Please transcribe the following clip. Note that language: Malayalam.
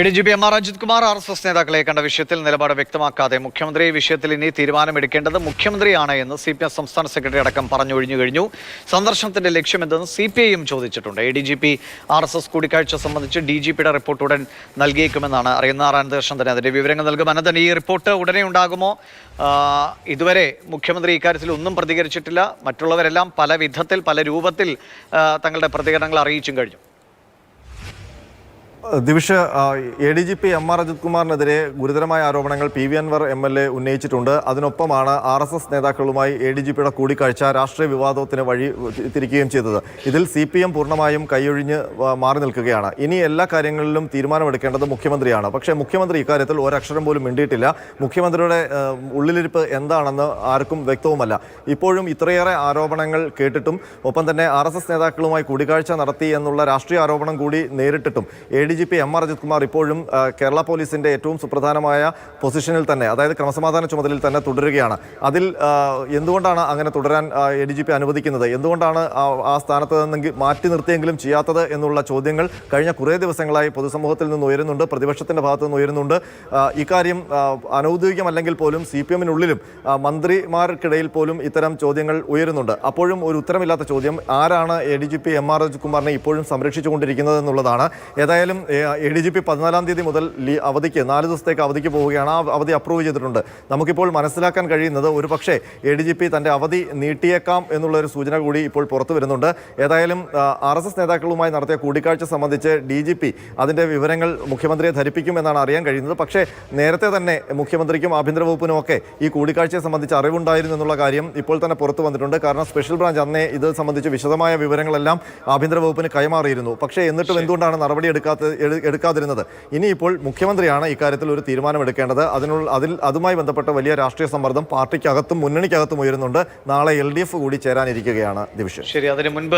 ADGP MR Ajith Kumar RSS നേതാക്കളെ കണ്ട വിഷയത്തിൽ നിലപാട് വ്യക്തമാക്കാതെ മുഖ്യമന്ത്രി വിഷയത്തിൽ ഇനി തീരുമാനമെടുക്കേണ്ടത് മുഖ്യമന്ത്രിയാണ് എന്ന് CPM സംസ്ഥാന സെക്രട്ടറി അടക്കം പറഞ്ഞൊഴിഞ്ഞു കഴിഞ്ഞു. സന്ദർശനത്തിന്റെ ലക്ഷ്യമെന്തെന്ന് CPIയും ചോദിച്ചിട്ടുണ്ട്. ADGP RSS കൂടിക്കാഴ്ച സംബന്ധിച്ച് DGPയുടെ റിപ്പോർട്ട് ഉടൻ നൽകിയേക്കുമെന്നാണ് അറിയുന്ന. അനന്തകൃഷ്ണൻ തന്നെ അതിന്റെ വിവരങ്ങൾ നൽകും. അനന്തൻ, ഈ റിപ്പോർട്ട് ഉടനെ ഉണ്ടാകുമോ? ഇതുവരെ മുഖ്യമന്ത്രി ഇക്കാര്യത്തിൽ ഒന്നും പ്രതികരിച്ചിട്ടില്ല. മറ്റുള്ളവരെല്ലാം പല വിധത്തിൽ പല രൂപത്തിൽ തങ്ങളുടെ പ്രതികരണങ്ങൾ അറിയിച്ചും കഴിഞ്ഞു. ദിവിഷ്, ADGP MR അജിത് കുമാറിനെതിരെ ഗുരുതരമായ ആരോപണങ്ങൾ PV അൻവർ MLA ഉന്നയിച്ചിട്ടുണ്ട്. അതിനൊപ്പമാണ് RSS നേതാക്കളുമായി ADGPയുടെ കൂടിക്കാഴ്ച രാഷ്ട്രീയ വിവാദത്തിന് വഴി തിരിക്കുകയും ചെയ്തത്. ഇതിൽ CPM പൂർണ്ണമായും കൈയൊഴിഞ്ഞ് മാറി നിൽക്കുകയാണ്. ഇനി എല്ലാ കാര്യങ്ങളിലും തീരുമാനമെടുക്കേണ്ടത് മുഖ്യമന്ത്രിയാണ്. പക്ഷേ മുഖ്യമന്ത്രി ഇക്കാര്യത്തിൽ ഒരക്ഷരം പോലും മിണ്ടിയിട്ടില്ല. മുഖ്യമന്ത്രിയുടെ ഉള്ളിലിരിപ്പ് എന്താണെന്ന് ആർക്കും വ്യക്തവുമല്ല. ഇപ്പോഴും ഇത്രയേറെ ആരോപണങ്ങൾ കേട്ടിട്ടും ഒപ്പം തന്നെ RSS നേതാക്കളുമായി കൂടിക്കാഴ്ച നടത്തി എന്നുള്ള രാഷ്ട്രീയ ആരോപണം കൂടി നേരിട്ടിട്ടും ADGP MR അജിത് കുമാർ ഇപ്പോഴും കേരള പോലീസിന്റെ ഏറ്റവും സുപ്രധാനമായ പൊസിഷനിൽ തന്നെ, അതായത് ക്രമസമാധാന ചുമതലയിൽ തന്നെ തുടരുകയാണ്. അതിൽ എന്തുകൊണ്ടാണ് അങ്ങനെ തുടരാൻ ADGP അനുവദിക്കുന്നത്? എന്തുകൊണ്ടാണ് ആ സ്ഥാനത്ത് നിന്ന് മാറ്റി നിർത്തിയെങ്കിലും ചെയ്യാത്തത് എന്നുള്ള ചോദ്യങ്ങൾ കഴിഞ്ഞ കുറേ ദിവസങ്ങളായി പൊതുസമൂഹത്തിൽ നിന്ന് ഉയരുന്നുണ്ട്, പ്രതിപക്ഷത്തിന്റെ ഭാഗത്തു നിന്ന് ഉയരുന്നുണ്ട്. ഇക്കാര്യം അനൗദ്യോഗികമല്ലെങ്കിൽ പോലും CPMനുള്ളിലും മന്ത്രിമാർക്കിടയിൽ പോലും ഇത്തരം ചോദ്യങ്ങൾ ഉയരുന്നുണ്ട്. അപ്പോഴും ഒരു ഉത്തരമില്ലാത്ത ചോദ്യം, ആരാണ് ADGP MR അജിത് കുമാറിനെ ഇപ്പോഴും സംരക്ഷിച്ചുകൊണ്ടിരിക്കുന്നത് എന്നുള്ളതാണ്. ഏതായാലും ADGP 14-ാം തീയതി മുതൽ അവധിക്ക് 4 ദിവസത്തേക്ക് അവധിക്ക് പോവുകയാണ്. ആ അവധി അപ്രൂവ് ചെയ്തിട്ടുണ്ട്. നമുക്കിപ്പോൾ മനസ്സിലാക്കാൻ കഴിയുന്നത് ഒരു പക്ഷേ ADGP തൻ്റെ അവധി നീട്ടിയേക്കാം എന്നുള്ളൊരു സൂചന കൂടി ഇപ്പോൾ പുറത്തു വരുന്നുണ്ട്. ഏതായാലും RSS നേതാക്കളുമായി നടത്തിയ കൂടിക്കാഴ്ച സംബന്ധിച്ച് DGP അതിൻ്റെ വിവരങ്ങൾ മുഖ്യമന്ത്രിയെ ധരിപ്പിക്കും എന്നാണ് അറിയാൻ കഴിയുന്നത്. പക്ഷേ നേരത്തെ തന്നെ മുഖ്യമന്ത്രിക്കും ആഭ്യന്തര വകുപ്പിനും ഒക്കെ ഈ കൂടിക്കാഴ്ചയെ സംബന്ധിച്ച് അറിവുണ്ടായിരുന്നു എന്നുള്ള കാര്യം ഇപ്പോൾ തന്നെ പുറത്തു വന്നിട്ടുണ്ട്. കാരണം സ്പെഷ്യൽ ബ്രാഞ്ച് അന്നേ ഇത് സംബന്ധിച്ച് വിശദമായ വിവരങ്ങളെല്ലാം ആഭ്യന്തര വകുപ്പിന് കൈമാറിയിരുന്നു. പക്ഷേ എന്നിട്ടും എന്തുകൊണ്ടാണ് നടപടി എടുക്കാതിരുന്നത്? ഇനിയിപ്പോൾ മുഖ്യമന്ത്രിയാണ് ഇക്കാര്യത്തിൽ ഒരു തീരുമാനമെടുക്കേണ്ടത്. അതുമായി ബന്ധപ്പെട്ട വലിയ രാഷ്ട്രീയ സമ്മർദ്ദം പാർട്ടിക്കകത്തും മുന്നണിക്കകത്തും ഉയരുന്നുണ്ട്. നാളെ LDF കൂടി ചേരാനിരിക്കുകയാണ്. ദിവിഷൻ, ശരി, അതിന് മുൻപ്